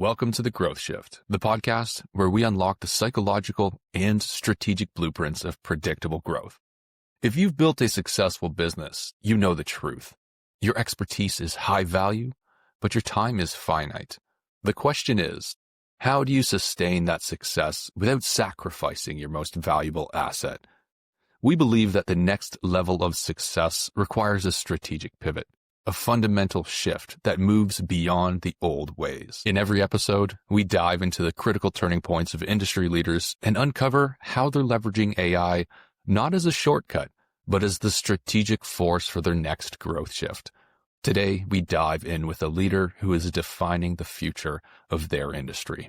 Welcome to The Growth Shift, the podcast where we unlock the psychological and strategic blueprints of predictable growth. If you've built a successful business, you know the truth. Your expertise is high value, but your time is finite. The question is, how do you sustain that success without sacrificing your most valuable asset? We believe that the next level of success requires a strategic pivot, a fundamental shift that moves beyond the old ways. In every episode, we dive into the critical turning points of industry leaders and uncover how they're leveraging AI not as a shortcut, but as the strategic force for their next growth shift. Today, we dive in with a leader who is defining the future of their industry.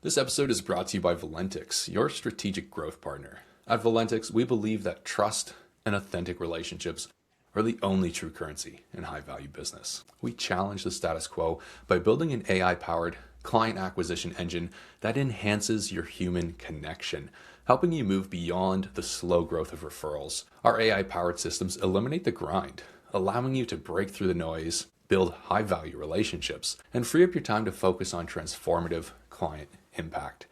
This episode is brought to you by Valentix, your strategic growth partner. At Valentix, we believe that trust and authentic relationships are the only true currency in high-value business. We challenge the status quo by building an AI-powered client acquisition engine that enhances your human connection, helping you move beyond the slow growth of referrals. Our AI-powered systems eliminate the grind, allowing you to break through the noise, build high-value relationships, and free up your time to focus on transformative client impact.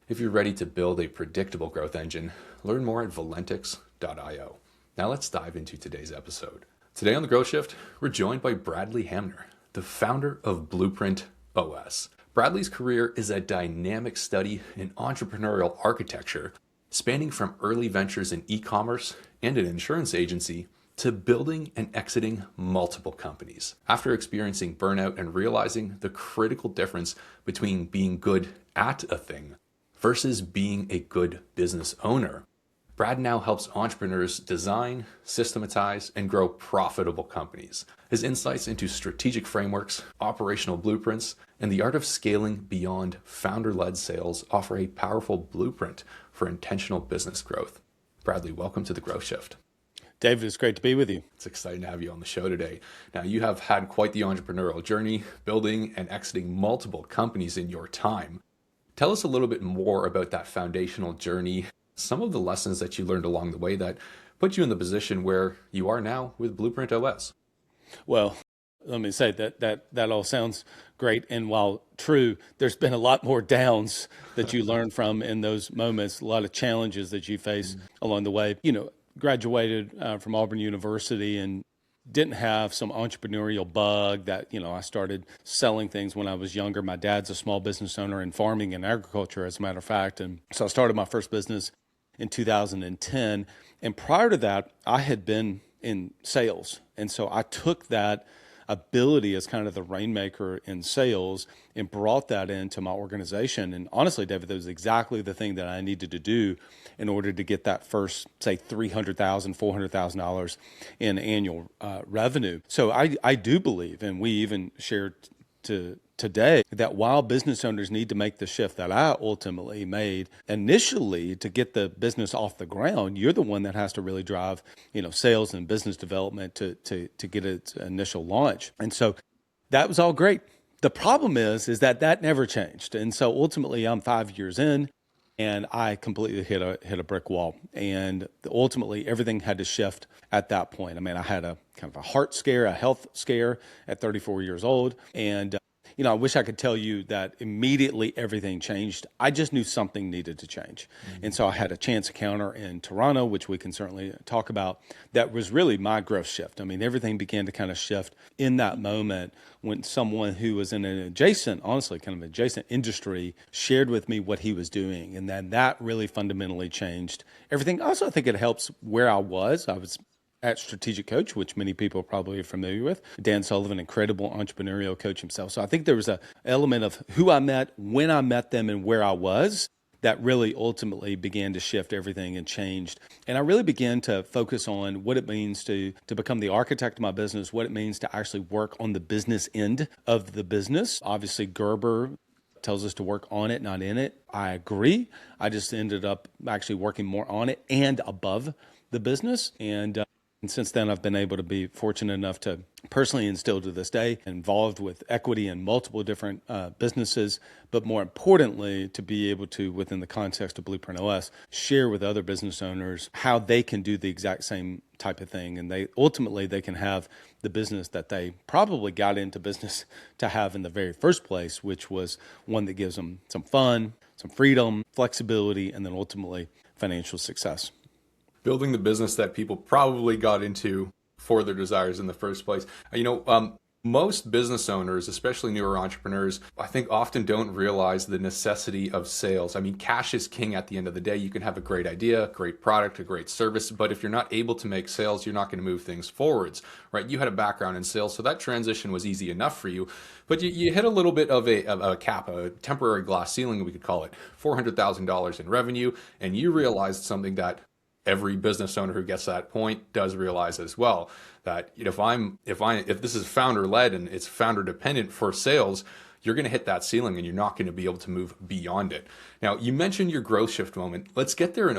If you're ready to build a predictable growth engine, learn more at valentix.io. Now let's dive into today's episode. Today on The Growth Shift, we're joined by Bradley Hamner, the founder of Blueprint OS. Bradley's career is a dynamic study in entrepreneurial architecture, spanning from early ventures in e-commerce and an insurance agency to building and exiting multiple companies. After experiencing burnout and realizing the critical difference between being good at a thing versus being a good business owner, Brad now helps entrepreneurs design, systematize, and grow profitable companies. His insights into strategic frameworks, operational blueprints, and the art of scaling beyond founder-led sales offer a powerful blueprint for intentional business growth. Bradley, welcome to The Growth Shift. David, it's great to be with you. It's exciting to have you on the show today. Now, you have had quite the entrepreneurial journey, building and exiting multiple companies in your time. Tell us a little bit more about that foundational journey, some of the lessons that you learned along the way that put you in the position where you are now with Blueprint OS. Well, let me say that all sounds great. And while true, there's been a lot more downs that you learn from in those moments, a lot of challenges that you face along the way. Graduated from Auburn University and didn't have some entrepreneurial bug that, I started selling things when I was younger. My dad's a small business owner in farming and agriculture, as a matter of fact. And so I started my first business in 2010. And prior to that, I had been in sales. And so I took that ability as kind of the rainmaker in sales and brought that into my organization. And honestly, David, that was exactly the thing that I needed to do in order to get that first, say, $300,000, $400,000 in annual revenue. So I do believe, and we even shared today, that while business owners need to make the shift that I ultimately made initially to get the business off the ground, you're the one that has to really drive, sales and business development to get its initial launch. And so that was all great. The problem is that never changed. And so ultimately I'm 5 years in and I completely hit a brick wall. And ultimately everything had to shift at that point. I mean, I had a kind of a heart scare, a health scare at 34 years old. And I wish I could tell you that immediately everything changed. I just knew something needed to change. And so I had a chance encounter in Toronto, which we can certainly talk about, that was really my growth shift. I mean, everything began to kind of shift in that moment when someone who was in an adjacent industry shared with me what he was doing. And then that really fundamentally changed everything. Also, I think it helps where I was. I was at Strategic Coach, which many people probably are familiar with. Dan Sullivan, incredible entrepreneurial coach himself. So I think there was an element of who I met, when I met them, and where I was that really ultimately began to shift everything and changed. And I really began to focus on what it means to become the architect of my business, what it means to actually work on the business end of the business. Obviously, Gerber tells us to work on it, not in it. I agree. I just ended up actually working more on it and above the business. And And since then, I've been able to be fortunate enough to personally and still to this day involved with equity in multiple different businesses, but more importantly, to be able to, within the context of Blueprint OS, share with other business owners how they can do the exact same type of thing. And they can have the business that they probably got into business to have in the very first place, which was one that gives them some fun, some freedom, flexibility, and then ultimately financial success. Building the business that people probably got into for their desires in the first place. Most business owners, especially newer entrepreneurs, I think often don't realize the necessity of sales. I mean, cash is king at the end of the day. You can have a great idea, great product, a great service, but if you're not able to make sales, you're not going to move things forwards, right? You had a background in sales, so that transition was easy enough for you, but you hit a little bit of a cap, a temporary glass ceiling, we could call it, $400,000 in revenue, and you realized something that every business owner who gets to that point does realize as well, that if this is founder led and it's founder dependent for sales, you're going to hit that ceiling and you're not going to be able to move beyond it. Now, you mentioned your growth shift moment. Let's get there in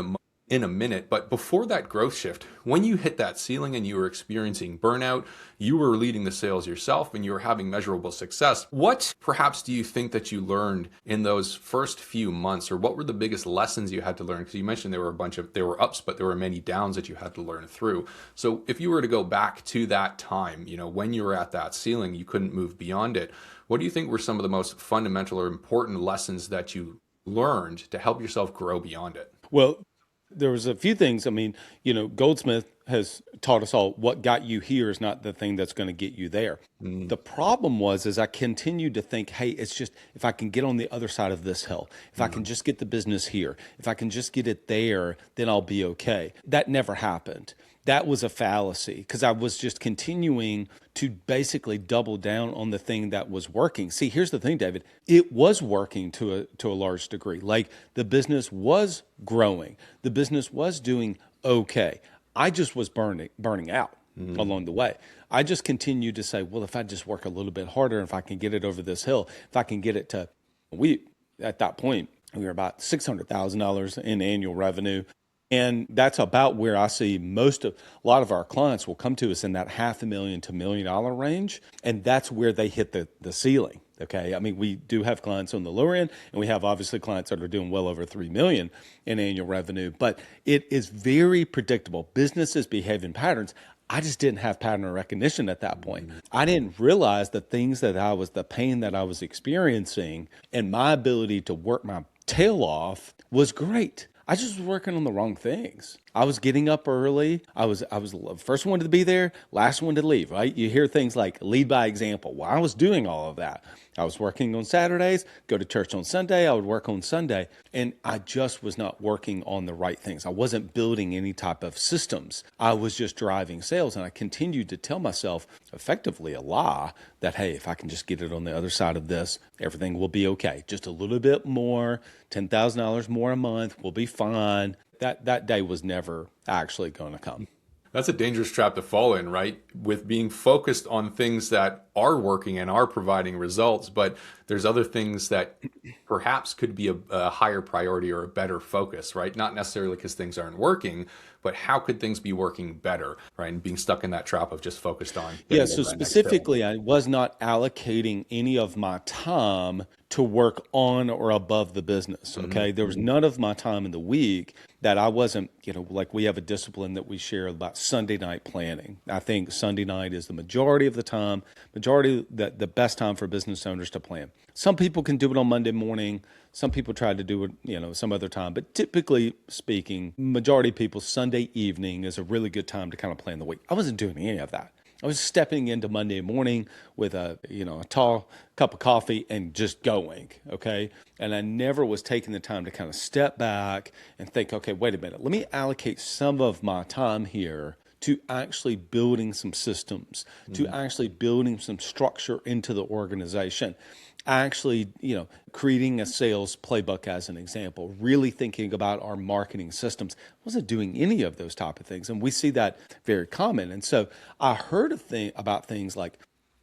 a minute, but before that growth shift, when you hit that ceiling and you were experiencing burnout, you were leading the sales yourself and you were having measurable success. What perhaps do you think that you learned in those first few months, or what were the biggest lessons you had to learn? Because you mentioned there were ups, but there were many downs that you had to learn through. So if you were to go back to that time, when you were at that ceiling, you couldn't move beyond it. What do you think were some of the most fundamental or important lessons that you learned to help yourself grow beyond it? Well, there was a few things. I mean, Goldsmith has taught us all what got you here is not the thing that's going to get you there. The problem is I continued to think, hey, it's just if I can get on the other side of this hill, if I can just get the business here, if I can just get it there, then I'll be okay. That never happened. That was a fallacy because I was just continuing to basically double down on the thing that was working. See, here's the thing, David. It was working to a large degree. Like the business was growing. The business was doing okay. I just was burning out along the way. I just continued to say, well, if I just work a little bit harder, if I can get it over this hill, if I can get it to, at that point, we were about $600,000 in annual revenue. And that's about where I see a lot of our clients will come to us in that $500,000 to $1 million range. And that's where they hit the ceiling. Okay. I mean, we do have clients on the lower end, and we have obviously clients that are doing well over 3 million in annual revenue, but it is very predictable. Businesses behave in patterns. I just didn't have pattern recognition at that point. I didn't realize the pain that I was experiencing, and my ability to work my tail off was great. I just was working on the wrong things. I was getting up early. I was the first one to be there, last one to leave, right? You hear things like lead by example. Well, I was doing all of that. I was working on Saturdays, go to church on Sunday. I would work on Sunday, and I just was not working on the right things. I wasn't building any type of systems. I was just driving sales, and I continued to tell myself effectively a lie that, hey, if I can just get it on the other side of this, everything will be okay. Just a little bit more, $10,000 more a month, we'll be fine. That day was never actually going to come. That's a dangerous trap to fall in, right? With being focused on things that are working and are providing results, but there's other things that perhaps could be a higher priority or a better focus, right? Not necessarily because things aren't working, but how could things be working better, right? And being stuck in that trap of just focused on. Yeah, so specifically, I was not allocating any of my time to work on or above the business, okay? There was none of my time in the week that I wasn't, like we have a discipline that we share about Sunday night planning. I think Sunday night is the majority of the time, the best time for business owners to plan. Some people can do it on Monday morning. Some people try to do it, some other time. But typically speaking, majority of people, Sunday evening is a really good time to kind of plan the week. I wasn't doing any of that. I was stepping into Monday morning with a tall cup of coffee and just going, okay? And I never was taking the time to kind of step back and think, okay, wait a minute, let me allocate some of my time here to actually building some systems, to actually building some structure into the organization. Actually, creating a sales playbook as an example, really thinking about our marketing systems. I wasn't doing any of those type of things. And we see that very common. And so I heard about things like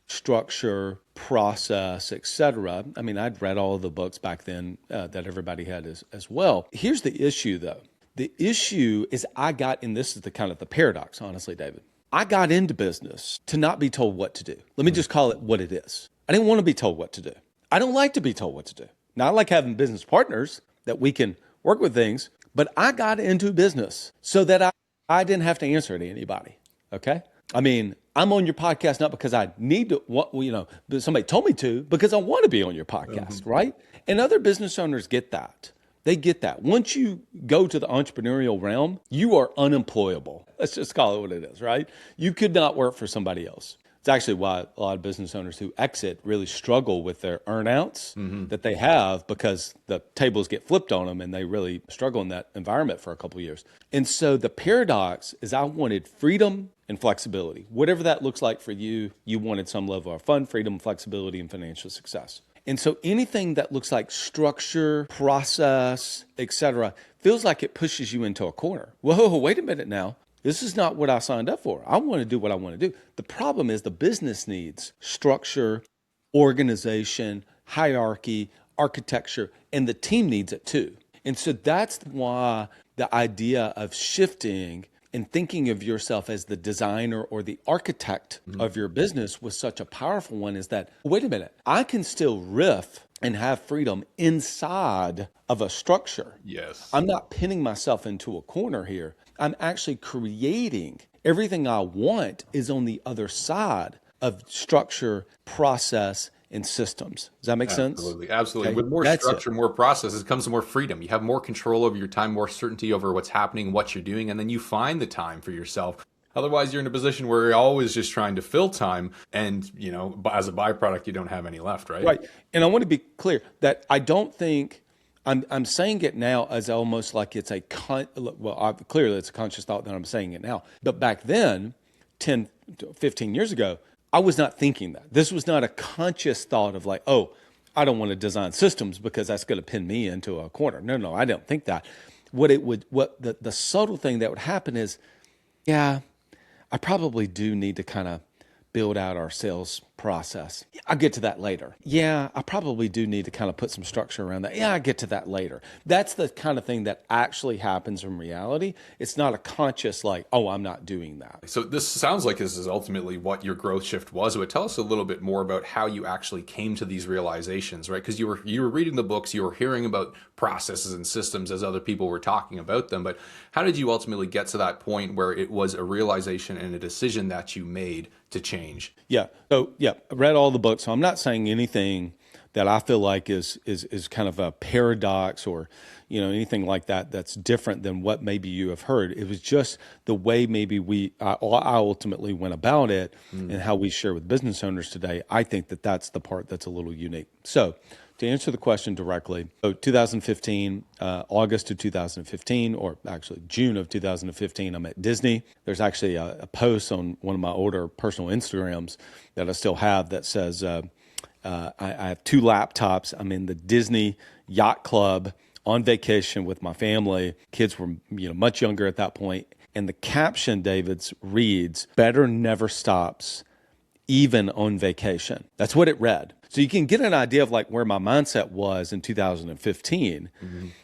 structure, process, etc. I mean, I'd read all of the books back then that everybody had as well. Here's the issue, though. The issue is and this is the kind of the paradox, honestly, David. I got into business to not be told what to do. Let me just call it what it is. I didn't want to be told what to do. I don't like to be told what to do. Now, I like having business partners that we can work with things, but I got into business so that I didn't have to answer to anybody. Okay? I mean, I'm on your podcast not because I need to, but somebody told me to, because I want to be on your podcast, right? And other business owners get that. They get that. Once you go to the entrepreneurial realm, you are unemployable. Let's just call it what it is, right? You could not work for somebody else. It's actually why a lot of business owners who exit really struggle with their earnouts that they have, because the tables get flipped on them and they really struggle in that environment for a couple of years. And so the paradox is I wanted freedom and flexibility. Whatever that looks like for you, you wanted some level of fun, freedom, flexibility, and financial success. And so anything that looks like structure, process, etc., feels like it pushes you into a corner. Whoa, wait a minute now. This is not what I signed up for. I want to do what I want to do. The problem is the business needs structure, organization, hierarchy, architecture, and the team needs it too. And so that's why the idea of shifting and thinking of yourself as the designer or the architect of your business was such a powerful one, is that, wait a minute, I can still riff and have freedom inside of a structure. Yes. I'm not pinning myself into a corner here. I'm actually creating. Everything I want is on the other side of structure, process, and systems. Does that make sense? Absolutely. Okay. With more structure, more processes comes more freedom. You have more control over your time, more certainty over what's happening, what you're doing, and then you find the time for yourself. Otherwise, you're in a position where you're always just trying to fill time, and as a byproduct, you don't have any left, right? Right. And I want to be clear that I don't think I'm saying it now as almost like it's clearly it's a conscious thought that I'm saying it now. But back then, 10, 15 years ago, I was not thinking that. This was not a conscious thought of like, oh, I don't want to design systems because that's going to pin me into a corner. No, I don't think that. The subtle thing that would happen is, yeah, I probably do need to kind of build out our sales process. I'll get to that later. Yeah, I probably do need to kind of put some structure around that. Yeah, I'll get to that later. That's the kind of thing that actually happens in reality. It's not a conscious like, oh, I'm not doing that. So this sounds like this is ultimately what your growth shift was. But tell us a little bit more about how you actually came to these realizations, right? Because you were reading the books, you were hearing about processes and systems as other people were talking about them. But how did you ultimately get to that point where it was a realization and a decision that you made to change? Yeah. So I read all the books. So I'm not saying anything that I feel like is kind of a paradox or, anything like that that's different than what maybe you have heard. It was just the way maybe I ultimately went about it and how we share with business owners today. I think that that's the part that's a little unique. So to answer the question directly, so 2015, August of 2015, or actually June of 2015, I'm at Disney. There's actually a post on one of my older personal Instagrams that I still have that says, I have 2 laptops. I'm in the Disney Yacht Club on vacation with my family. Kids were much younger at that point. And the caption, David's, reads, "Better never stops, even on vacation." That's what it read. So you can get an idea of like where my mindset was in 2015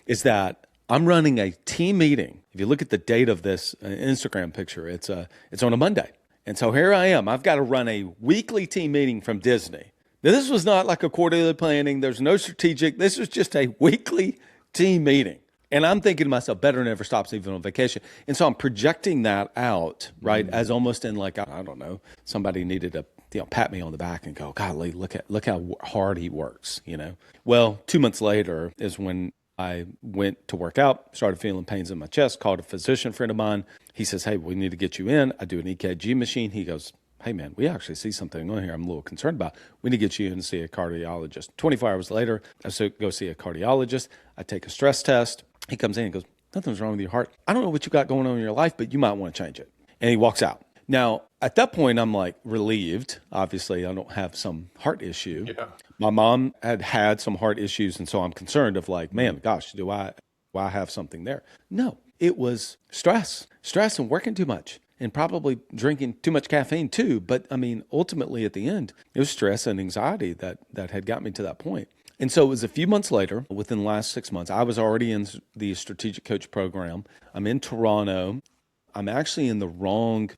is that I'm running a team meeting. If you look at the date of this Instagram picture, it's on a Monday. And so here I am. I've got to run a weekly team meeting from Disney. Now, this was not like a quarterly planning. There's no strategic. This was just a weekly team meeting. And I'm thinking to myself, better never stops even on vacation. And so I'm projecting that out, right, as almost in like, I don't know, somebody needed to pat me on the back and go, golly, look how hard he works, Well, 2 months later is when I went to work out, started feeling pains in my chest, called a physician friend of mine. He says, hey, we need to get you in. I do an EKG machine. He goes, hey, man, we actually see something on here I'm a little concerned about. We need to get you in to see a cardiologist. 24 hours later, I go see a cardiologist. I take a stress test. He comes in and goes, nothing's wrong with your heart. I don't know what you got going on in your life, but you might want to change it. And he walks out. Now, at that point, I'm like relieved. Obviously, I don't have some heart issue. Yeah. My mom had some heart issues, and so I'm concerned of like, man, gosh, do I have something there? No, it was stress and working too much and probably drinking too much caffeine too. But I mean, ultimately at the end, it was stress and anxiety that had got me to that point. And so it was a few months later, within the last 6 months, I was already in the strategic coach program. I'm in Toronto. I'm actually in the wrong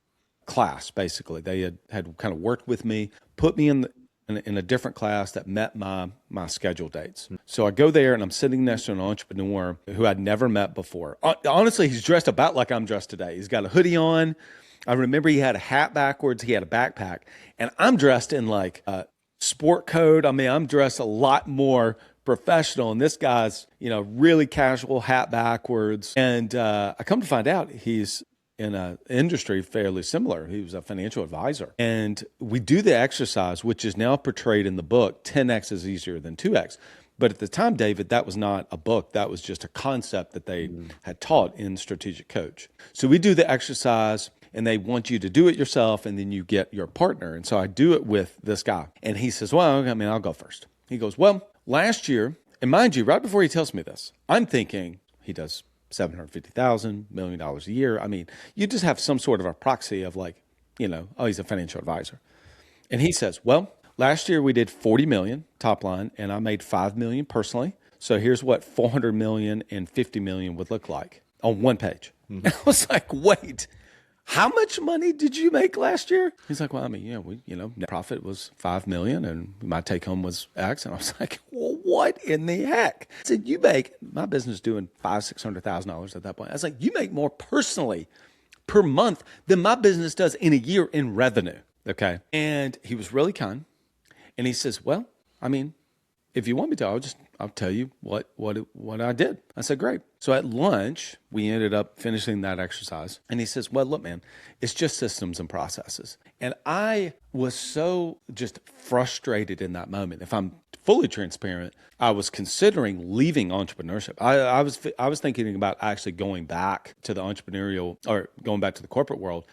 class, basically. They had kind of worked with me, put me in a different class that met my schedule dates. So I go there and I'm sitting next to an entrepreneur who I'd never met before. Honestly, he's dressed about like I'm dressed today. He's got a hoodie on. I remember he had a hat backwards. He had a backpack. And I'm dressed in like a sport coat. I mean, I'm dressed a lot more professional. And this guy's, really casual, hat backwards. And I come to find out he's in an industry fairly similar. He was a financial advisor. And we do the exercise, which is now portrayed in the book, 10X is easier than 2X. But at the time, David, that was not a book. That was just a concept that they had taught in Strategic Coach. So we do the exercise and they want you to do it yourself and then you get your partner. And so I do it with this guy. And he says, well, I'll go first. He goes, well, last year, and mind you, right before he tells me this, I'm thinking he does $750,000, $1 million a year. I mean, you just have some sort of a proxy of like, oh, he's a financial advisor. And he says, well, last year we did 40 million top line and I made 5 million personally. So here's what 400 million and 50 million would look like on one page. Mm-hmm. I was like, wait, how much money did you make last year? He's like, well, net profit was 5 million and my take home was X. And I was like, well, what in the heck? I said, my business doing $500,000-$600,000 at that point. I was like, you make more personally per month than my business does in a year in revenue. Okay. And he was really kind. And he says, well, if you want me to, I'll tell you what I did. I said, great. So at lunch, we ended up finishing that exercise. And he says, well, look, man, it's just systems and processes. And I was so just frustrated in that moment. If I'm fully transparent, I was considering leaving entrepreneurship. I was thinking about actually going back to the entrepreneurial or going back to the corporate world.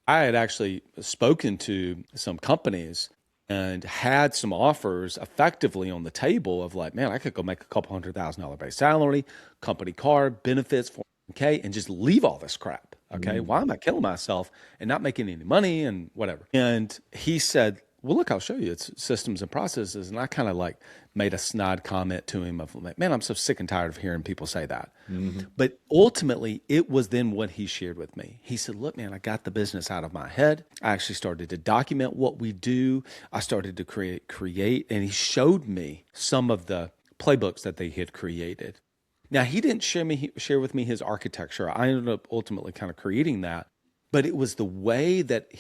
I had actually spoken to some companies and had some offers effectively on the table of like, man, I could go make a couple $100,000 base salary, company car, benefits, 401k, and just leave all this crap. Okay. Why am I killing myself and not making any money and whatever? And he said, well, look, I'll show you. It's systems and processes. And I kind of like made a snide comment to him of like, man, I'm so sick and tired of hearing people say that. Mm-hmm. But ultimately, it was then what he shared with me. He said, look, man, I got the business out of my head. I actually started to document what we do. I started to create, and he showed me some of the playbooks that they had created. Now, he didn't share with me his architecture. I ended up ultimately kind of creating that. But it was the way that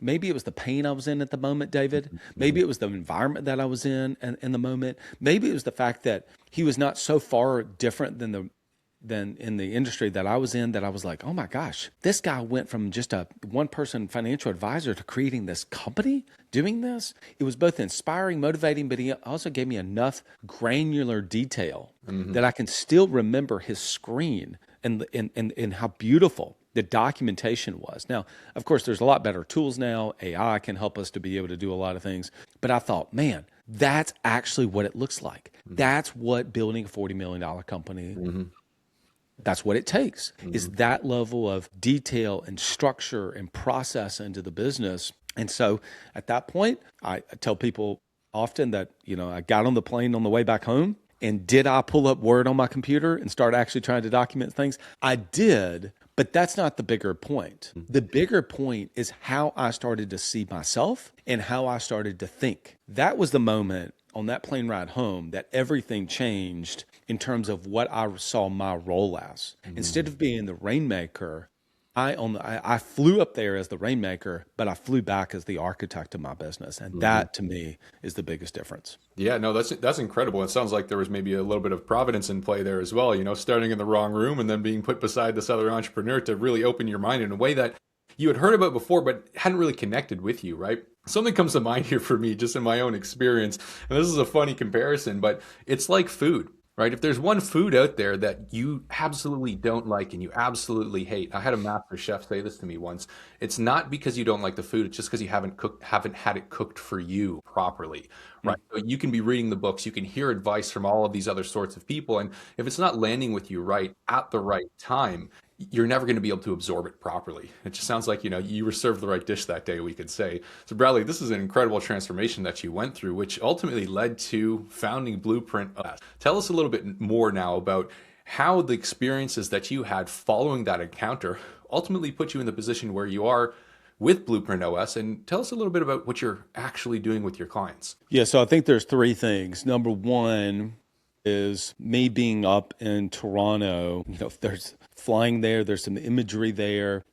maybe it was the pain I was in at the moment, David. Maybe it was the environment that I was in the moment. Maybe it was the fact that he was not so far different than in the industry that I was in that I was like, oh my gosh, this guy went from just a one-person financial advisor to creating this company, doing this. It was both inspiring, motivating, but he also gave me enough granular detail that I can still remember his screen and how beautiful the documentation was. Now, of course, there's a lot better tools now. AI can help us to be able to do a lot of things. But I thought, man, that's actually what it looks like. Mm-hmm. That's what building a $40 million company, that's what it takes, is that level of detail and structure and process into the business. And so at that point, I tell people often that, I got on the plane on the way back home. And did I pull up Word on my computer and start actually trying to document things? I did. But that's not the bigger point. The bigger point is how I started to see myself and how I started to think. That was the moment on that plane ride home that everything changed in terms of what I saw my role as. Instead of being the rainmaker, I flew up there as the rainmaker, but I flew back as the architect of my business. And that to me is the biggest difference. Yeah, no, that's incredible. It sounds like there was maybe a little bit of providence in play there as well, starting in the wrong room and then being put beside this other entrepreneur to really open your mind in a way that you had heard about before, but hadn't really connected with you, right? Something comes to mind here for me, just in my own experience. And this is a funny comparison, but it's like food. Right? If there's one food out there that you absolutely don't like and you absolutely hate, I had a master chef say this to me once. It's not because you don't like the food, it's just because you haven't had it cooked for you properly. Right? So you can be reading the books, you can hear advice from all of these other sorts of people, and if it's not landing with you right at the right time, you're never going to be able to absorb it properly. It just sounds like, you were served the right dish that day, we could say. So Bradley, this is an incredible transformation that you went through, which ultimately led to founding Blueprint. Tell us a little bit more now about how the experiences that you had following that encounter ultimately put you in the position where you are with Blueprint OS, and tell us a little bit about what you're actually doing with your clients. Yeah, so I think there's three things. Number one is me being up in Toronto. There's flying there, there's some imagery there.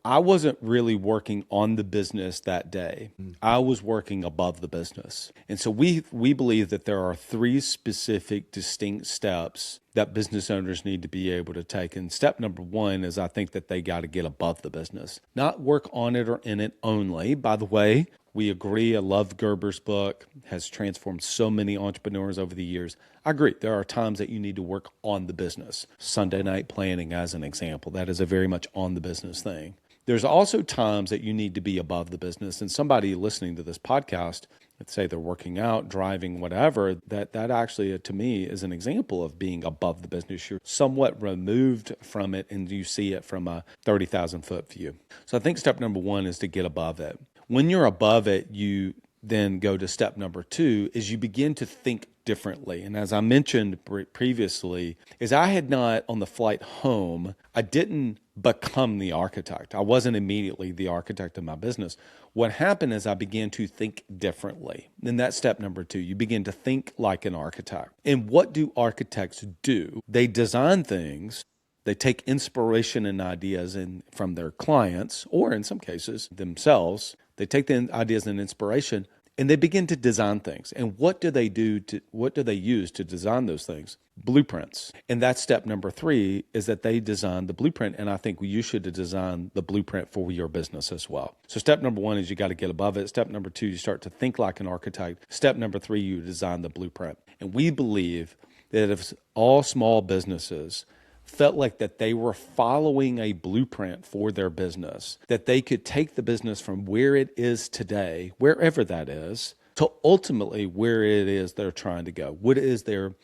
I wasn't really working on the business that day. I was working above the business. And so we believe that there are three specific distinct steps that business owners need to be able to take. And step number one is I think that they got to get above the business, not work on it or in it only. By the way, we agree. I love Gerber's book, has transformed so many entrepreneurs over the years. I agree. There are times that you need to work on the business. Sunday night planning, as an example, that is a very much on the business thing. There's also times that you need to be above the business. And somebody listening to this podcast, let's say they're working out, driving, whatever, that actually, to me, is an example of being above the business. You're somewhat removed from it and you see it from a 30,000-foot view. So I think step number one is to get above it. When you're above it, you then go to step number two, is you begin to think differently. And as I mentioned previously, is I had not, on the flight home, I didn't become the architect. I wasn't immediately the architect of my business. What happened is I began to think differently. And that's step number two. You begin to think like an architect. And what do architects do? They design things. They take inspiration and ideas from their clients, or in some cases themselves. They take the ideas and inspiration and they begin to design things. And what do they do? What do they use to design those things? Blueprints. And that's step number three, is that they design the blueprint. And I think you should design the blueprint for your business as well. So step number one is you got to get above it. Step number two, you start to think like an architect. Step number three, you design the blueprint. And we believe that if all small businesses felt like that they were following a blueprint for their business, that they could take the business from where it is today, wherever that is, to ultimately where it is they're trying to go. What is their,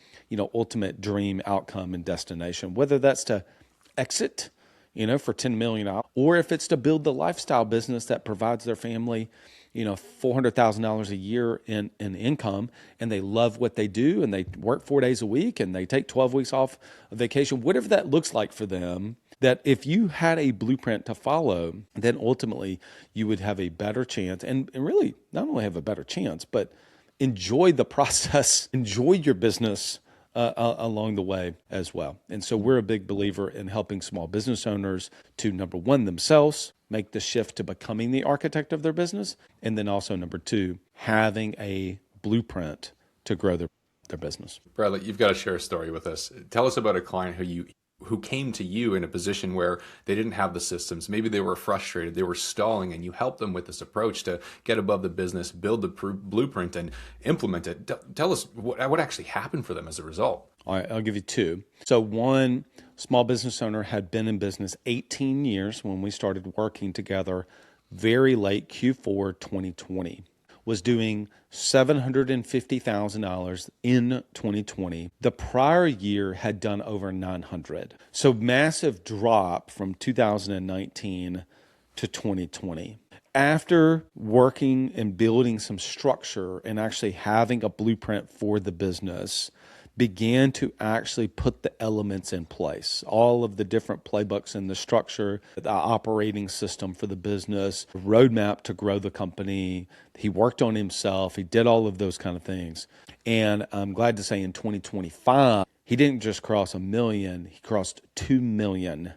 ultimate dream outcome and destination, whether that's to exit, for $10 million, or if it's to build the lifestyle business that provides their family, $400,000 a year in income, and they love what they do, and they work 4 days a week, and they take 12 weeks off of vacation, whatever that looks like for them, that if you had a blueprint to follow, then ultimately you would have a better chance, and really not only have a better chance, but enjoy the process, enjoy your business along the way as well. And so we're a big believer in helping small business owners to, number one, themselves make the shift to becoming the architect of their business. And then also, number two, having a blueprint to grow their business. Bradley, you've got to share a story with us. Tell us about a client who came to you in a position where they didn't have the systems. Maybe they were frustrated, they were stalling, and you helped them with this approach to get above the business, build the blueprint, and implement it. Tell us what actually happened for them as a result. All right, I'll give you two. So one, small business owner had been in business 18 years when we started working together, very late Q4 2020. Was doing $750,000 in 2020. The prior year had done over 900. So massive drop from 2019 to 2020. After working and building some structure and actually having a blueprint for the business, began to actually put the elements in place, all of the different playbooks in the structure, the operating system for the business, roadmap to grow the company. He worked on himself. He did all of those kind of things. And I'm glad to say in 2025, he didn't just cross $1 million, he crossed $2 million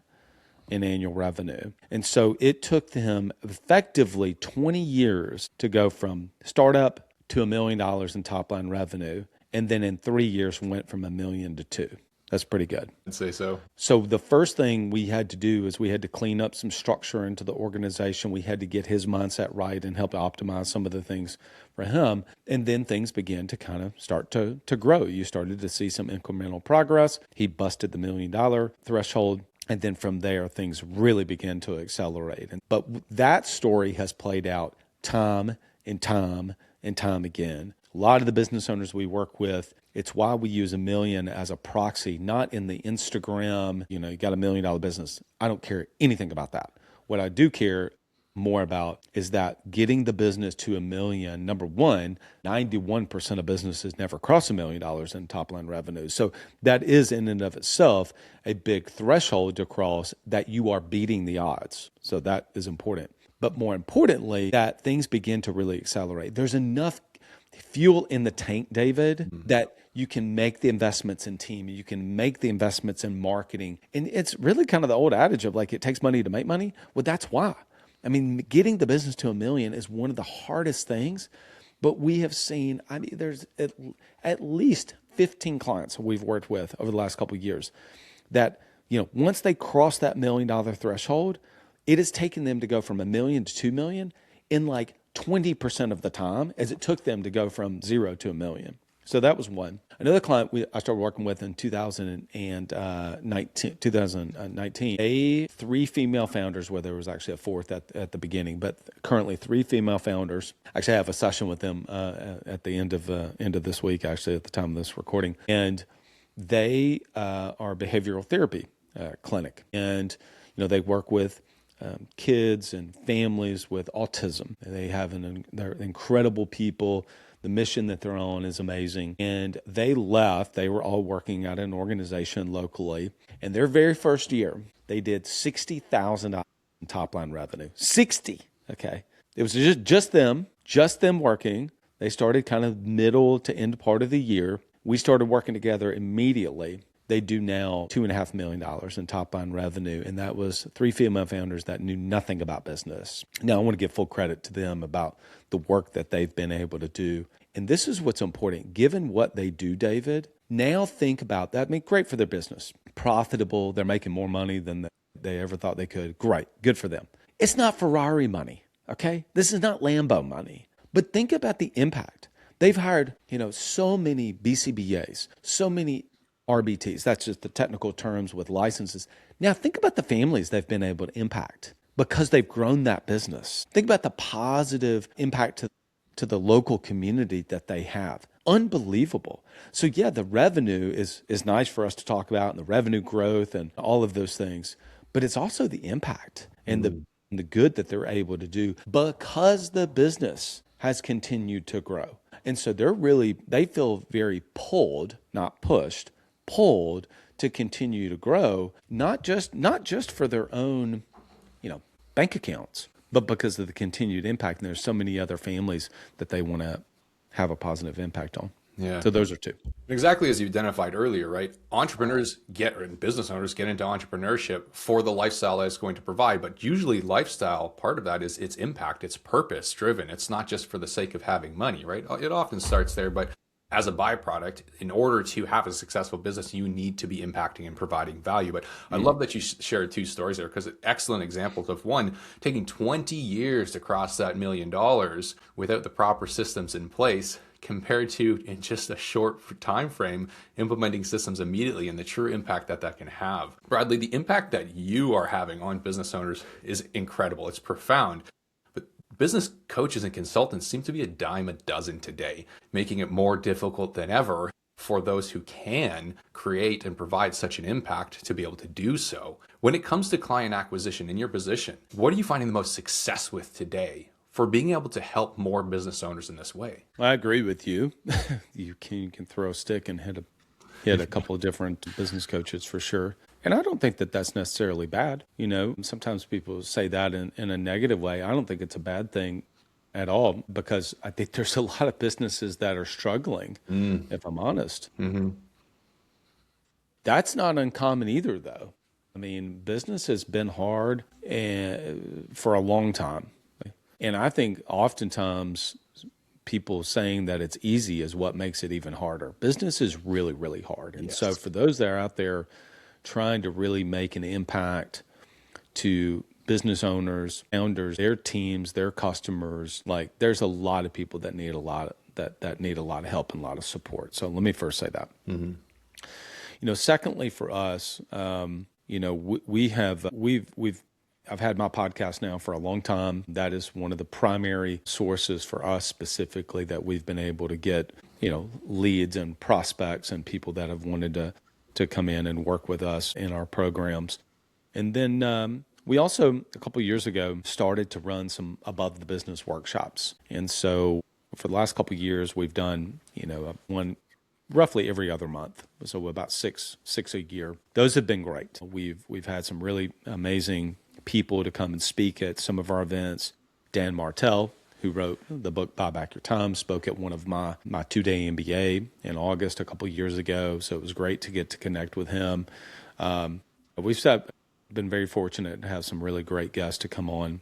in annual revenue. And so it took him effectively 20 years to go from startup to $1 million in top line revenue. And then in 3 years went from $1 million to $2 million. That's pretty good. I'd say so. So the first thing we had to do is we had to clean up some structure into the organization. We had to get his mindset right and help optimize some of the things for him. And then things began to kind of start to grow. You started to see some incremental progress. He busted the $1 million threshold. And then from there, things really began to accelerate. But that story has played out time and time and time again. A lot of the business owners we work with, it's why we use $1 million as a proxy, not in the Instagram, you got $1 million business. I don't care anything about that. What I do care more about is that getting the business to $1 million. Number one, 91% of businesses never cross $1 million in top line revenue. So that is in and of itself a big threshold to cross, that you are beating the odds. So that is important. But more importantly, that things begin to really accelerate. There's enough fuel in the tank, David, that you can make the investments in team, you can make the investments in marketing. And it's really kind of the old adage of like, it takes money to make money. Well, that's why. I mean, getting the business to $1 million is one of the hardest things, but we have seen, there's at least 15 clients we've worked with over the last couple of years that, once they cross that $1 million threshold, it has taken them to go from $1 million to $2 million in like 20% of the time as it took them to go from 0 to $1 million. So that was one. Another client I started working with in 2019, 3 female founders, where there was actually a fourth at the beginning, but currently 3 female founders. Actually, I have a session with them at the end of this week, actually, at the time of this recording. And they are a behavioral therapy clinic. And, they work with kids and families with autism. They're incredible people. The mission that they're on is amazing. And they left. They were all working at an organization locally. And their very first year, they did $60,000 in top line revenue. 60. Okay. It was just them working. They started kind of middle to end part of the year. We started working together immediately. They do now $2.5 million in top line revenue. And that was 3 female founders that knew nothing about business. Now, I want to give full credit to them about the work that they've been able to do. And this is what's important. Given what they do, David, now think about that. I mean, great for their business. Profitable. They're making more money than they ever thought they could. Great. Good for them. It's not Ferrari money, okay? This is not Lambo money. But think about the impact. They've hired, so many BCBAs, so many RBTs. That's just the technical terms with licenses. Now think about the families they've been able to impact because they've grown that business. Think about the positive impact to the local community that they have. Unbelievable. So yeah, the revenue is nice for us to talk about, and the revenue growth and all of those things, but it's also the impact and the good that they're able to do because the business has continued to grow. And so they feel very pulled, not pushed, pulled to continue to grow, not just for their own, bank accounts, but because of the continued impact. And there's so many other families that they want to have a positive impact on. Yeah. So those are 2. Exactly as you identified earlier, right? Business owners get into entrepreneurship for the lifestyle that it's going to provide. But usually lifestyle, part of that is its impact, it's purpose driven. It's not just for the sake of having money, right? It often starts there, but as a byproduct, in order to have a successful business, you need to be impacting and providing value. But I love that you shared 2 stories there, because excellent examples of one taking 20 years to cross that $1 million without the proper systems in place, compared to in just a short time frame implementing systems immediately, and the true impact that can have. Bradley, the impact that you are having on business owners is incredible. It's profound. Business coaches and consultants seem to be a dime a dozen today, making it more difficult than ever for those who can create and provide such an impact to be able to do so. When it comes to client acquisition in your position, what are you finding the most success with today for being able to help more business owners in this way? I agree with you. You can throw a stick and hit a couple of different business coaches for sure. And I don't think that that's necessarily bad. Sometimes people say that in a negative way. I don't think it's a bad thing at all, because I think there's a lot of businesses that are struggling, if I'm honest. Mm-hmm. That's not uncommon either, though. I mean, business has been hard for a long time. And I think oftentimes people saying that it's easy is what makes it even harder. Business is really, really hard. And so for those that are out there trying to really make an impact to business owners, founders, their teams, their customers, like there's a lot of people that need a lot of help and a lot of support. So let me first say that. Mm-hmm. Secondly, for us, we've I've had my podcast now for a long time. That is one of the primary sources for us specifically that we've been able to get, leads and prospects and people that have wanted to come in and work with us in our programs. And then we also, a couple of years ago, started to run some above the business workshops. And so for the last couple of years, we've done, one roughly every other month. So about six a year. Those have been great. We've had some really amazing people to come and speak at some of our events. Dan Martell, who wrote the book Buy Back Your Time, spoke at one of my 2-day MBA in August a couple of years ago. So it was great to get to connect with him. We've been very fortunate to have some really great guests to come on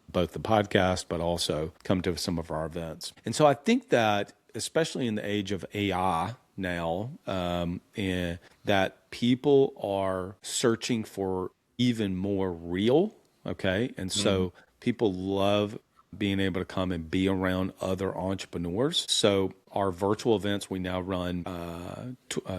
both the podcast, but also come to some of our events. And so I think that, especially in the age of AI now, and that people are searching for even more real, okay? And so people love being able to come and be around other entrepreneurs. So our virtual events, we now run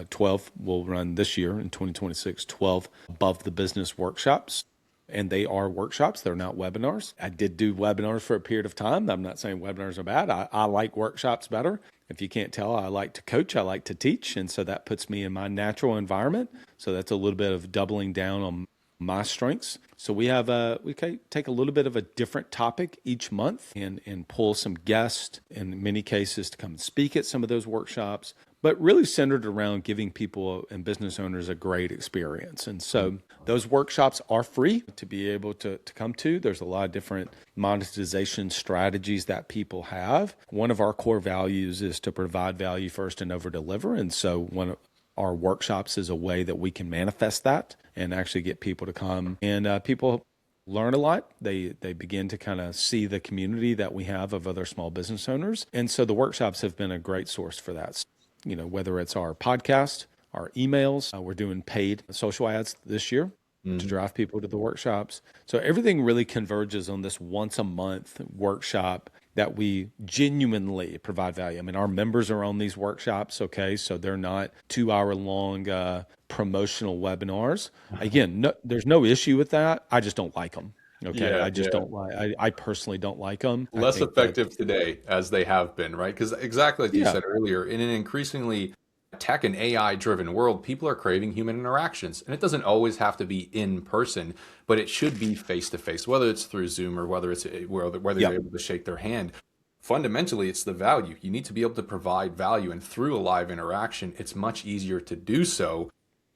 12, we'll run this year in 2026, 12 above the business workshops. And they are workshops. They're not webinars. I did do webinars for a period of time. I'm not saying webinars are bad. I like workshops better. If you can't tell, I like to coach. I like to teach. And so that puts me in my natural environment. So that's a little bit of doubling down on my strengths. So we take a little bit of a different topic each month and pull some guests in many cases to come and speak at some of those workshops, but really centered around giving people and business owners a great experience. And so those workshops are free to be able to come to. There's a lot of different monetization strategies that people have. One of our core values is to provide value first and over deliver. And so one of our workshops is a way that we can manifest that and actually get people to come. And people learn a lot. They begin to kind of see the community that we have of other small business owners. And so the workshops have been a great source for that. Whether it's our podcast, our emails, we're doing paid social ads this year to drive people to the workshops. So everything really converges on this once a month workshop that we genuinely provide value. I mean, our members are on these workshops, okay? So they're not 2-hour-long promotional webinars. Again, there's no issue with that. I just don't like them. Okay, Yeah, I just don't like. I personally don't like them. Less effective today as they have been, right? Because exactly like you Yeah. said earlier, in an increasingly tech and AI driven world, people are craving human interactions. And it doesn't always have to be in person, but it should be face to face, whether it's through Zoom or whether you're able to shake their hand. Fundamentally, it's the value. You need to be able to provide value. And through a live interaction, it's much easier to do so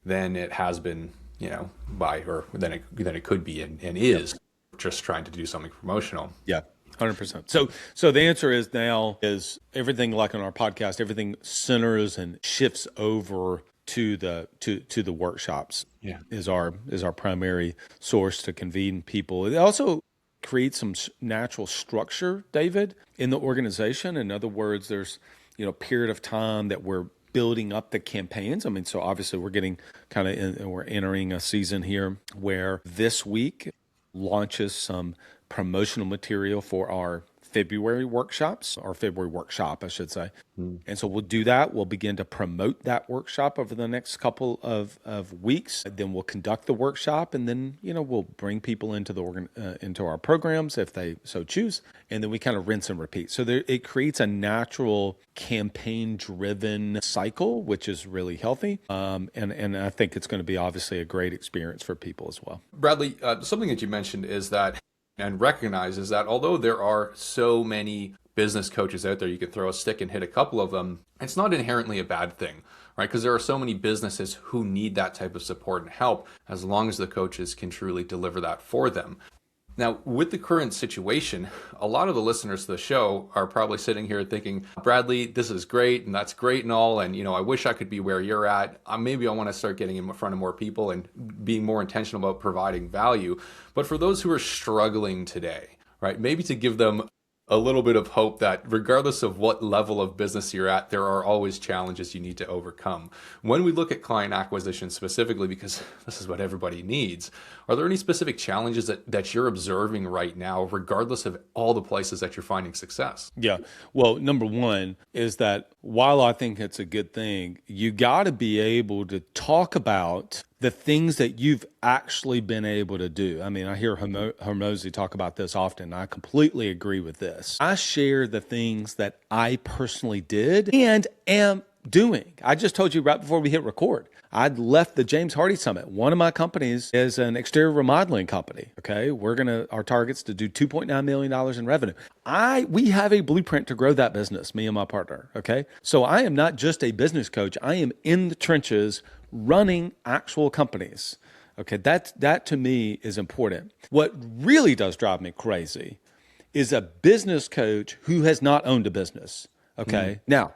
than it has been, than it could be and is just trying to do something promotional. Yeah, 100%. So the answer is now is everything like on our podcast, everything centers and shifts over to the workshops. Yeah. is our primary source to convene people. It also creates some natural structure, David, in the organization. In other words, there's period of time that we're building up the campaigns. I mean, so obviously we're getting we're entering a season here where this week launches some promotional material for our February workshops, or February workshop, I should say. And so we'll do that. We'll begin to promote that workshop over the next couple of weeks. Then we'll conduct the workshop, and then, we'll bring people into into our programs if they so choose. And then we kind of rinse and repeat. So it creates a natural campaign-driven cycle, which is really healthy. And I think it's going to be obviously a great experience for people as well. Bradley, something that you mentioned is that, and recognize, is that although there are so many business coaches out there, you could throw a stick and hit a couple of them, it's not inherently a bad thing, right? Because there are so many businesses who need that type of support and help, as long as the coaches can truly deliver that for them. Now, with the current situation, a lot of the listeners to the show are probably sitting here thinking, Bradley, this is great, and that's great and all, and I wish I could be where you're at. Maybe I want to start getting in front of more people and being more intentional about providing value. But for those who are struggling today, right, maybe to give them a little bit of hope that regardless of what level of business you're at, there are always challenges you need to overcome. When we look at client acquisition specifically, because this is what everybody needs, are there any specific challenges that you're observing right now, regardless of all the places that you're finding success? Yeah. Well, number one is that while I think it's a good thing, you got to be able to talk about the things that you've actually been able to do. I mean, I hear Hormozy talk about this often. I completely agree with this. I share the things that I personally did and am doing. I just told you right before we hit record, I'd left the James Hardy Summit. One of my companies is an exterior remodeling company. Okay. Our target's to do $2.9 million in revenue. We have a blueprint to grow that business, me and my partner. Okay. So I am not just a business coach. I am in the trenches running actual companies. Okay. That to me is important. What really does drive me crazy is a business coach who has not owned a business. Okay. Now,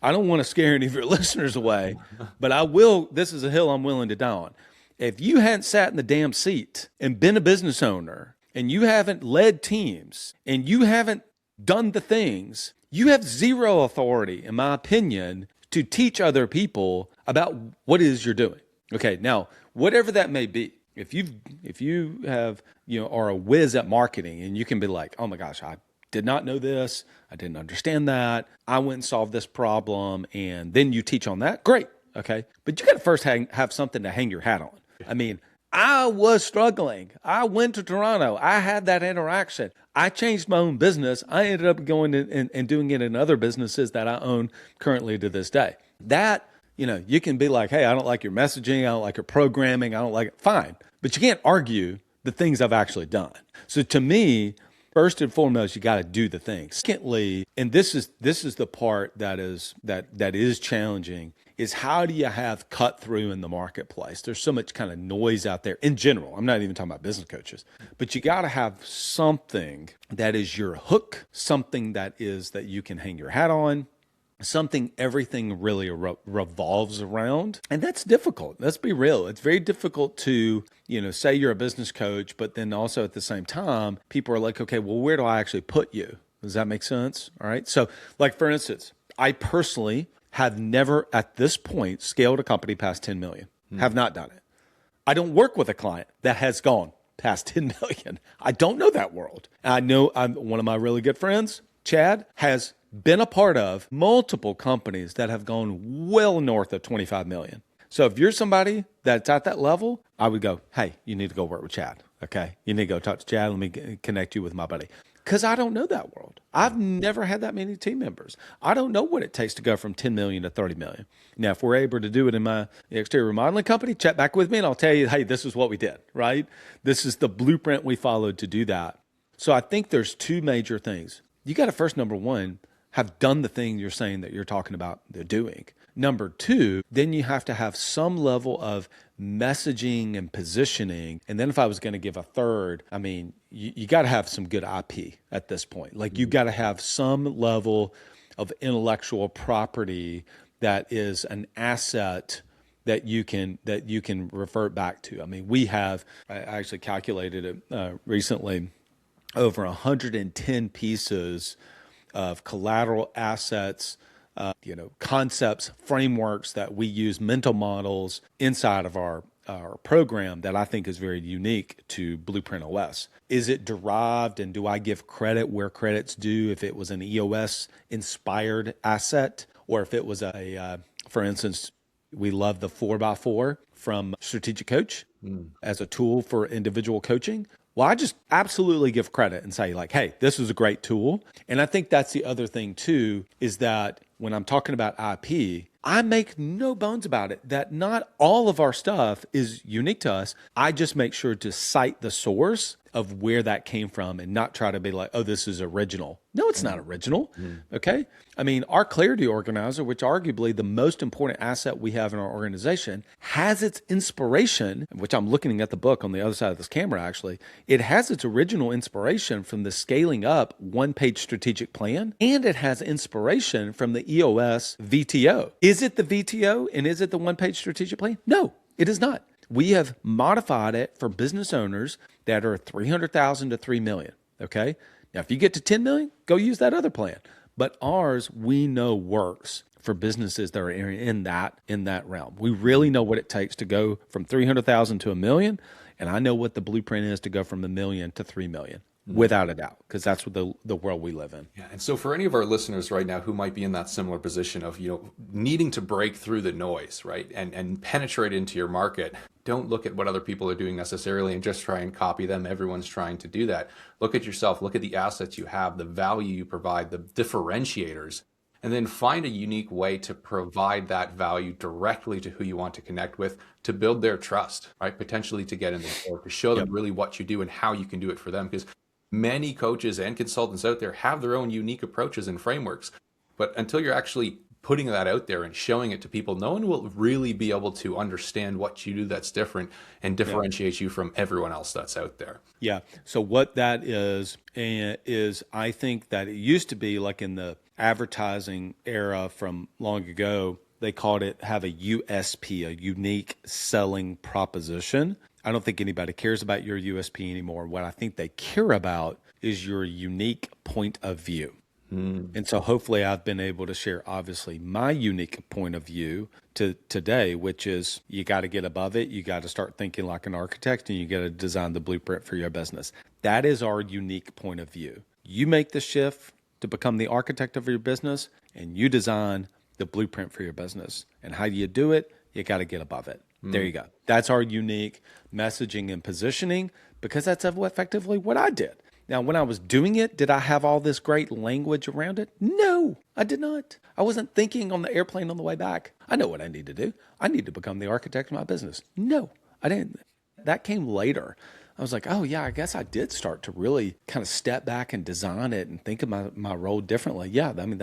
I don't want to scare any of your listeners away, but I will. This is a hill I'm willing to die on. If you hadn't sat in the damn seat and been a business owner and you haven't led teams and you haven't done the things, you have zero authority, in my opinion, to teach other people about what it is you're doing. Okay. Now, whatever that may be, if you have, are a whiz at marketing and you can be like, oh my gosh, I did not know this. I didn't understand that. I went and solved this problem. And then you teach on that. Great. Okay. But you got to first have something to hang your hat on. I mean, I was struggling. I went to Toronto. I had that interaction. I changed my own business. I ended up going and doing it in other businesses that I own currently to this day. That, you can be like, hey, I don't like your messaging. I don't like your programming. I don't like it. Fine. But you can't argue the things I've actually done. So to me, first and foremost, you got to do the things. Secondly, and this is the part that is challenging, is how do you have cut through in the marketplace? There's so much kind of noise out there in general. I'm not even talking about business coaches, but you got to have something that is your hook, something that you can hang your hat on, something everything really revolves around. And that's difficult. Let's be real. It's very difficult to, say you're a business coach, but then also at the same time, people are like, okay, well, where do I actually put you? Does that make sense? All right. So like, for instance, I personally have never at this point scaled a company past 10 million. Have not done it. I don't work with a client that has gone past 10 million. I don't know that world. I know one of my really good friends, Chad, has been a part of multiple companies that have gone well north of 25 million. So if you're somebody that's at that level, I would go, hey, you need to go work with Chad. Okay. You need to go talk to Chad. Let me connect you with my buddy. Because I don't know that world. I've never had that many team members. I don't know what it takes to go from 10 million to 30 million. Now, if we're able to do it in my exterior remodeling company, check back with me and I'll tell you, hey, this is what we did, right? This is the blueprint we followed to do that. So I think there's two major things. You got to first, number one, have done the thing you're saying that you're talking about they're doing. Number two, then you have to have some level of messaging and positioning. And then if I was going to give a third, I mean, you got to have some good IP at this point. Like you got to have some level of intellectual property that is an asset that you can revert back to. I mean, I actually calculated it recently, over 110 pieces of collateral assets, concepts, frameworks that we use, mental models inside of our program that I think is very unique to Blueprint OS. Is it derived, and do I give credit where credit's due if it was an EOS inspired asset, or if it was for instance, we love the 4x4 from Strategic Coach as a tool for individual coaching. Well, I just absolutely give credit and say like, hey, this was a great tool. And I think that's the other thing too, is that when I'm talking about IP, I make no bones about it that not all of our stuff is unique to us. I just make sure to cite the source of where that came from and not try to be like, oh, this is original. No, it's not original. Okay. I mean, our clarity organizer, which arguably the most important asset we have in our organization, has its inspiration, which I'm looking at the book on the other side of this camera, actually. It has its original inspiration from the scaling up one-page strategic plan, and it has inspiration from the EOS VTO. Is it the VTO and is it the one-page strategic plan? No, it is not. We have modified it for business owners that are 300,000 to 3 million. Okay. Now, if you get to 10 million, go use that other plan. But ours, we know works for businesses that are in that realm. We really know what it takes to go from 300,000 to 1 million. And I know what the blueprint is to go from 1 million to 3 million. Without a doubt, because that's what the world we live in. Yeah, and so for any of our listeners right now who might be in that similar position of needing to break through the noise, right, and penetrate into your market, don't look at what other people are doing necessarily and just try and copy them. Everyone's trying to do that. Look at yourself, look at the assets you have, the value you provide, the differentiators, and then find a unique way to provide that value directly to who you want to connect with, to build their trust, right? Potentially to get in the door, to show them really what you do and how you can do it for them. Because many coaches and consultants out there have their own unique approaches and frameworks. But until you're actually putting that out there and showing it to people, no one will really be able to understand what you do that's different and differentiate you from everyone else that's out there. Yeah. So what that is I think that it used to be like in the advertising era from long ago, they called it have a USP, a unique selling proposition. I don't think anybody cares about your USP anymore. What I think they care about is your unique point of view. And so hopefully I've been able to share, obviously, my unique point of view to today, which is you got to get above it. You got to start thinking like an architect, and you got to design the blueprint for your business. That is our unique point of view. You make the shift to become the architect of your business, and you design the blueprint for your business. And how do you do it? You got to get above it. There you go. That's our unique messaging and positioning, because that's effectively what I did. Now, when I was doing it, did I have all this great language around it? No, I did not. I wasn't thinking on the airplane on the way back. I know what I need to do. I need to become the architect of my business. No, I didn't. That came later. I was like, oh yeah, I guess I did start to really kind of step back and design it and think of my role differently. Yeah, I mean,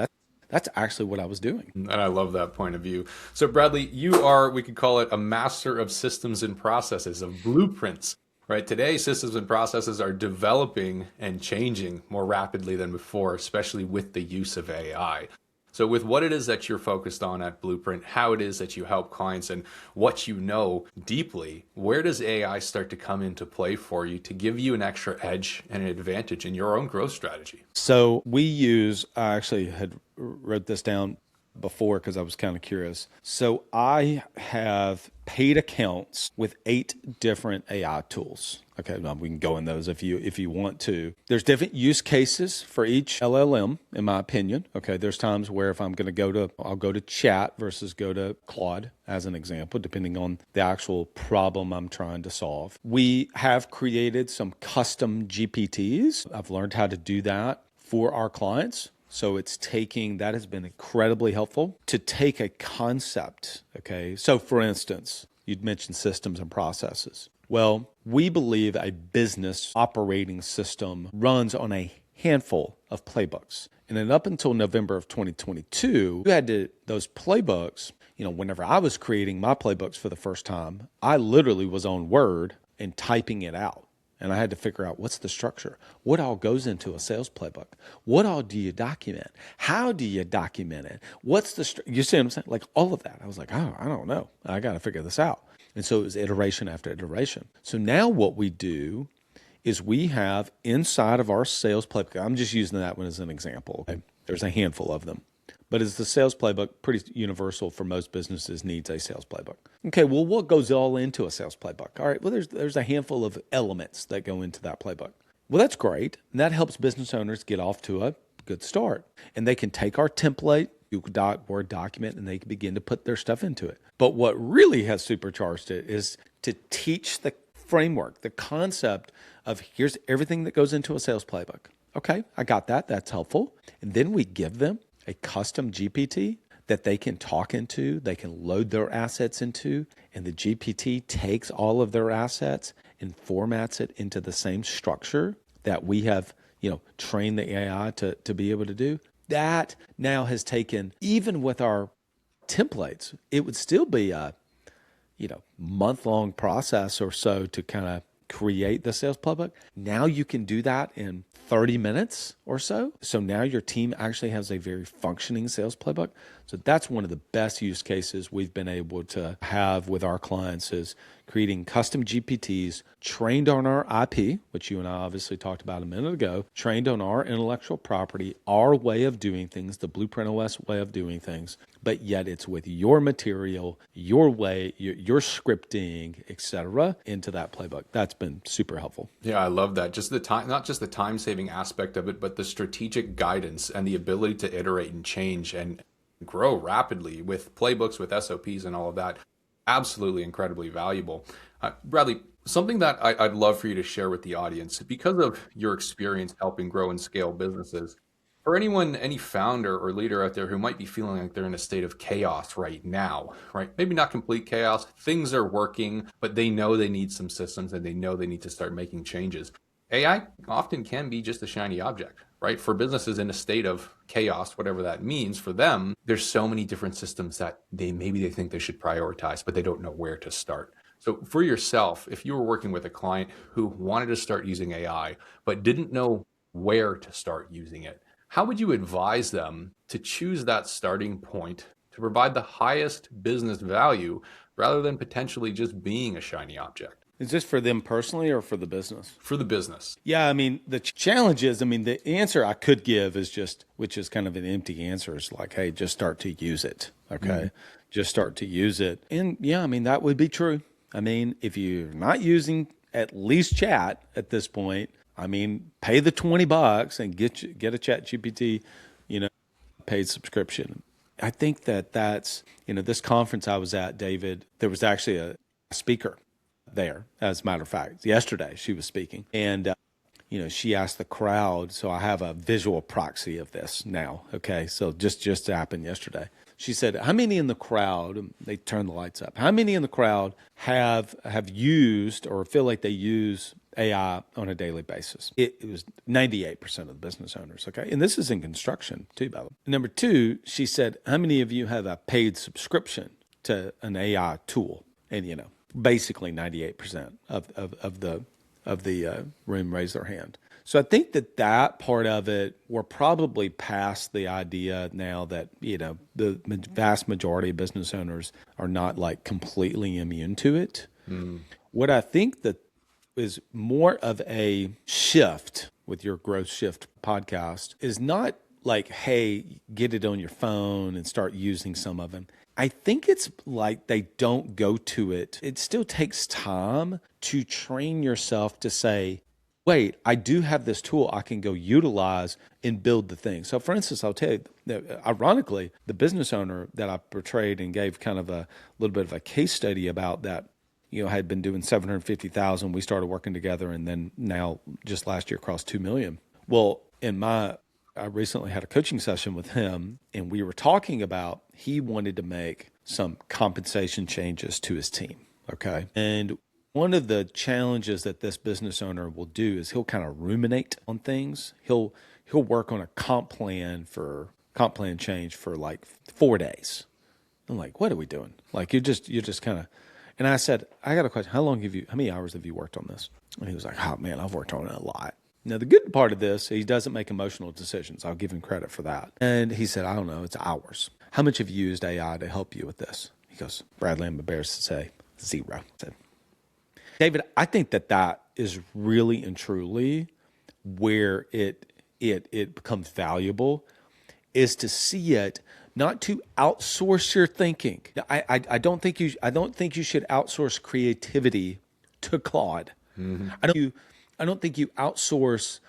that's actually what I was doing. And I love that point of view. So Bradley, you are, we could call it a master of systems and processes, of blueprints. Right. Today, systems and processes are developing and changing more rapidly than before, especially with the use of AI. So with what it is that you're focused on at Blueprint, how it is that you help clients, and what you know deeply, where does AI start to come into play for you to give you an extra edge and an advantage in your own growth strategy? So I actually had wrote this down before because I was kind of curious. So I have paid accounts with 8 different AI tools. Okay, now we can go in those if you want to. There's different use cases for each LLM, in my opinion. Okay, there's times where if I'm going to I'll go to chat versus go to Claude as an example, depending on the actual problem I'm trying to solve. We have created some custom GPTs. I've learned how to do that for our clients. So that has been incredibly helpful to take a concept. Okay. So for instance, you'd mentioned systems and processes. Well, we believe a business operating system runs on a handful of playbooks. And then up until November of 2022, those playbooks, whenever I was creating my playbooks for the first time, I literally was on Word and typing it out. And I had to figure out what's the structure. What all goes into a sales playbook? What all do you document? How do you document it? What's you see what I'm saying? Like all of that. I was like, oh, I don't know. I got to figure this out. And so it was iteration after iteration. So now what we do is we have inside of our sales playbook, I'm just using that one as an example. Okay? There's a handful of them. But as the sales playbook, pretty universal for most businesses, needs a sales playbook. Okay, well, what goes all into a sales playbook? All right, well, there's a handful of elements that go into that playbook. Well, that's great. And that helps business owners get off to a good start. And they can take our template, Word document, and they can begin to put their stuff into it. But what really has supercharged it is to teach the framework, the concept of here's everything that goes into a sales playbook. Okay, I got that. That's helpful. And then we give them a custom GPT that they can talk into, they can load their assets into, and the GPT takes all of their assets and formats it into the same structure that we have, trained the AI to be able to do. That now has taken, even with our templates, it would still be a, month-long process or so to kind of create the sales playbook. Now you can do that in 30 minutes or so. So now your team actually has a very functioning sales playbook. So that's one of the best use cases we've been able to have with our clients is creating custom GPTs trained on our IP, which you and I obviously talked about a minute ago, trained on our intellectual property, our way of doing things, the Blueprint OS way of doing things, but yet it's with your material, your way, your scripting, etc., into that playbook. That's been super helpful. Yeah, I love that. Just the time, not just the time-saving aspect of it, but the strategic guidance and the ability to iterate and change and grow rapidly with playbooks, with SOPs and all of that. Absolutely incredibly valuable. Bradley, something that I'd love for you to share with the audience, because of your experience helping grow and scale businesses, for anyone, any founder or leader out there who might be feeling like they're in a state of chaos right now, right? Maybe not complete chaos, things are working, but they know they need some systems and they know they need to start making changes. AI often can be just a shiny object, right? For businesses in a state of chaos, whatever that means for them, there's so many different systems that maybe they think they should prioritize, but they don't know where to start. So for yourself, if you were working with a client who wanted to start using AI, but didn't know where to start using it, how would you advise them to choose that starting point to provide the highest business value rather than potentially just being a shiny object? Is this for them personally or for the business? For the business. Yeah, I mean, the challenge is, I mean, the answer I could give is just, which is kind of an empty answer, is like, hey, just start to use it. Okay. Just start to use it. And yeah, I mean, that would be true. I mean, if you're not using at least chat at this point, I mean, pay the $20 and get a Chat GPT, paid subscription. I think that's, this conference I was at, David, there was actually a speaker there, as a matter of fact. Yesterday she was speaking, and she asked the crowd, so I have a visual proxy of this now, okay? So just happened yesterday. She said, how many in the crowd, they turned the lights up, how many in the crowd have used or feel like they use AI on a daily basis? It was 98% of the business owners, okay? And this is in construction too, by the way. Number two, she said, how many of you have a paid subscription to an AI tool? And basically 98% of the room raised their hand. So I think that part of it, we're probably past the idea now that, the vast majority of business owners are not like completely immune to it. What I think that is more of a shift with your Growth Shift podcast is not like, hey, get it on your phone and start using some of them. I think it's like they don't go to it. It still takes time to train yourself to say, wait, I do have this tool I can go utilize and build the thing. So for instance, I'll tell you, ironically, the business owner that I portrayed and gave kind of a little bit of a case study about that, had been doing 750,000. We started working together, and then now just last year crossed 2 million. Well, I recently had a coaching session with him, and we were talking about he wanted to make some compensation changes to his team. Okay. And one of the challenges that this business owner will do is he'll kind of ruminate on things. He'll work on a comp plan change for like 4 days. I'm like, what are we doing? Like you're just kind of, and I said, I got a question. How many hours have you worked on this? And he was like, oh man, I've worked on it a lot. Now, the good part of this, he doesn't make emotional decisions. I'll give him credit for that. And he said, I don't know, it's hours. How much have you used AI to help you with this? He goes, Bradley, I'm embarrassed to say 0. I said, David, I think that is really and truly where it becomes valuable, is to see it, not to outsource your thinking. I don't think you should outsource creativity to Claude. Mm-hmm. I don't think you outsource,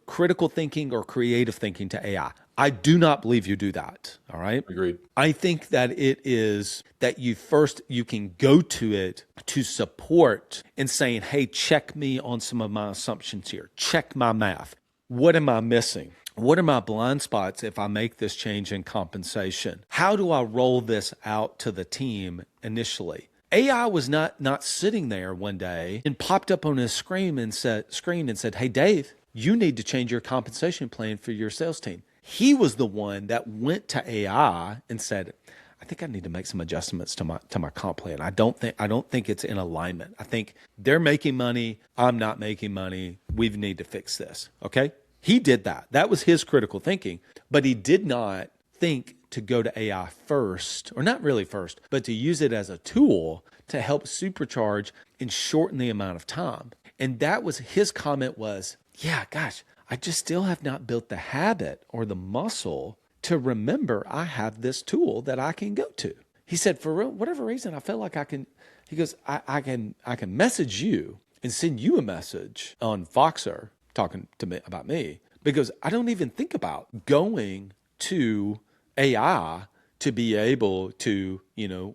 critical thinking or creative thinking to AI. I do not believe you do that. All right. Agreed. I think that it is that you can go to it to support and saying, hey, check me on some of my assumptions here. Check my math. What am I missing? What are my blind spots if I make this change in compensation? How do I roll this out to the team initially? AI was not sitting there one day and popped up on his screen and said, hey, Dave, you need to change your compensation plan for your sales team. He was the one that went to AI and said, I think I need to make some adjustments to my comp plan. I don't think it's in alignment. I think they're making money. I'm not making money. We need to fix this. Okay. He did that. That was his critical thinking, but he did not think to go to AI first, or not really first, but to use it as a tool to help supercharge and shorten the amount of time. And that was his comment was, yeah, gosh, I just still have not built the habit or the muscle to remember I have this tool that I can go to. He said, for whatever reason, I felt like I can, he goes, I can message you and send you a message on Voxer talking to me about me, because I don't even think about going to AI to be able to,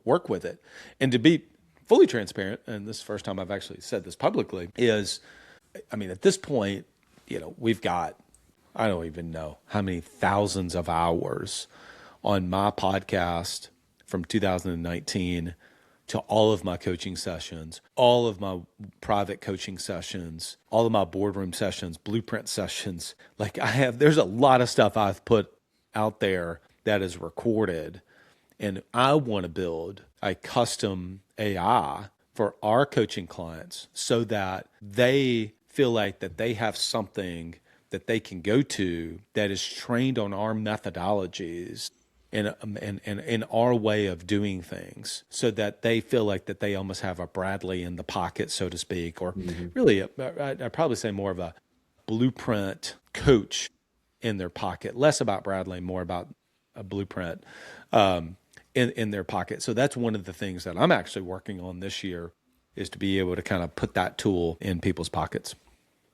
work with it. And to be fully transparent, and this is the first time I've actually said this publicly, is, at this point, we've got, I don't even know how many thousands of hours on my podcast from 2019 to all of my coaching sessions, all of my private coaching sessions, all of my boardroom sessions, blueprint sessions. There's a lot of stuff I've put out there that is recorded, and I want to build a custom AI for our coaching clients so that they feel like that they have something that they can go to that is trained on our methodologies and our way of doing things, so that they feel like that they almost have a Bradley in the pocket, so to speak, or really, I'd probably say more of a blueprint coach in their pocket, less about Bradley, more about a blueprint in their pocket. So that's one of the things that I'm actually working on this year, is to be able to kind of put that tool in people's pockets.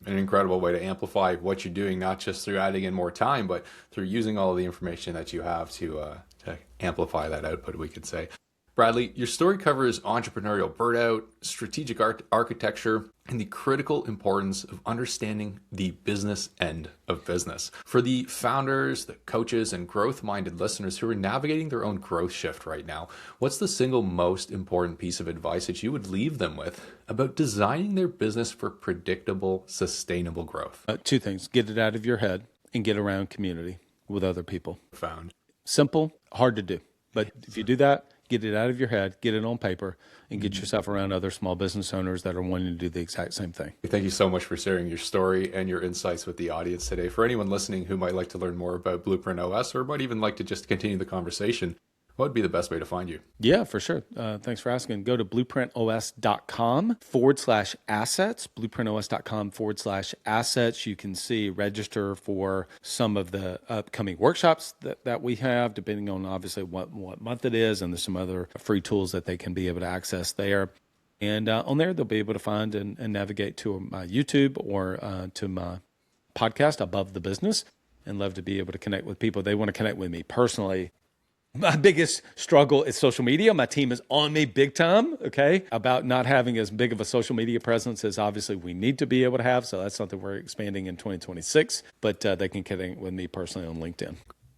An incredible way to amplify what you're doing, not just through adding in more time, but through using all of the information that you have to amplify that output, we could say. Bradley, your story covers entrepreneurial burnout, strategic architecture, and the critical importance of understanding the business end of business. For the founders, the coaches, and growth-minded listeners who are navigating their own growth shift right now, what's the single most important piece of advice that you would leave them with about designing their business for predictable, sustainable growth? Two things: get it out of your head and get around community with other people. Found. Simple, hard to do. But if you do that, get it out of your head, get it on paper, and get yourself around other small business owners that are wanting to do the exact same thing. Thank you so much for sharing your story and your insights with the audience today. For anyone listening who might like to learn more about Blueprint OS, or might even like to just continue the conversation, what would be the best way to find you? Yeah, for sure. Thanks for asking. Go to blueprintos.com/assets, blueprintos.com/assets. You can register for some of the upcoming workshops that we have, depending on obviously what month it is. And there's some other free tools that they can be able to access there. And on there, they'll be able to find and navigate to my YouTube or to my podcast, Above the Business, and love to be able to connect with people. They want to connect with me personally. My biggest struggle is social media. My team is on me big time, about not having as big of a social media presence as obviously we need to be able to have. So that's something we're expanding in 2026, but they can connect with me personally on LinkedIn.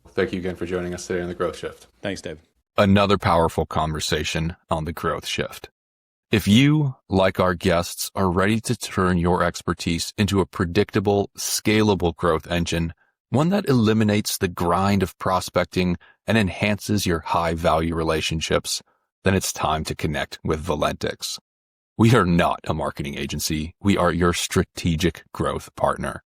Thank you again for joining us today on The Growth Shift. Thanks, Dave. Another powerful conversation on The Growth Shift. If you, like our guests, are ready to turn your expertise into a predictable, scalable growth engine, one that eliminates the grind of prospecting and enhances your high-value relationships, then it's time to connect with Valentix. We are not a marketing agency. We are your strategic growth partner,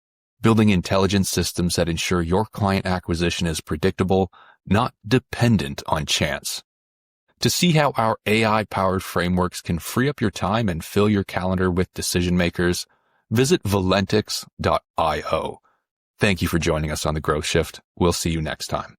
building intelligent systems that ensure your client acquisition is predictable, not dependent on chance. To see how our AI-powered frameworks can free up your time and fill your calendar with decision makers, visit valentix.io. Thank you for joining us on The Growth Shift. We'll see you next time.